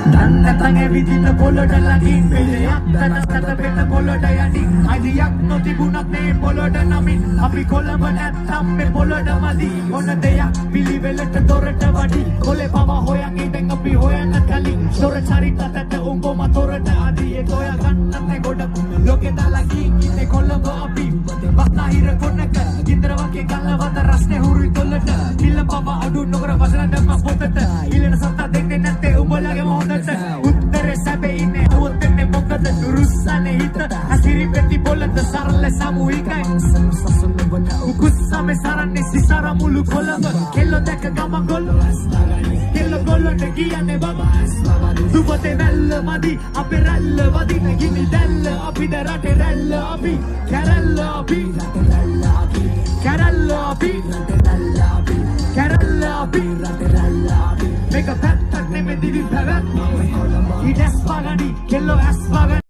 Dannatang ඇවිදින පොළොට ළඟින් පිළියක් තනකට වෙන පොළොට යටින් අයිතියක් නොතිබුණත් මේ පොළොට නමින් අපි කොළඹ නැත්තම් මේ පොළොට මදි මොන දෙයක් පිළිවෙලට දොරට වඩි කොලේ පව හොයන් ඉඳන් අපි හොයන්න කලින් දොර චරිතකට උඹම තොරට අදී තෝය ගන්නත් ගොඩ ලෝකේ දාලා ඉන්නේ කොළඹ අපි බක්නහිර කොනක ඉන්ද්‍ර වගේ ගල්වත රස්නේ හුරුයි තොලට ඉල්ල පව අඩු නොකර වසන දැම්ම පොතට ඉලන සත්තා දෙන්නේ නැත්තේ උඹලගේ මොහොතට උත්තරේ සැබේ ඉන්නේ අවුත්තේ මොකද දුරුස්සනේ හිත අසිරි පෙති පොළට සරල සමූහිකයි උකුස්සමේ සරන්නේ සිසර මුළු කොළඹ කෙල්ල දැක ගම ගොල්ල කෙල්ල ගොල්ලට කියන්නේ බබා දුපතේ වැල්ල මදි අපේ රැල්ල වදින ගිනි දැල්ල අපි දරටේ රැල්ල අපි කැරල්ල අපි කැරල්ල අපි කැරල්ල අපි මේක පැත්තක් නෙමෙයි දිවි පැවැත්ම ඊට ඇස් වගනි කෙල්ලෝ ඇස් වගනි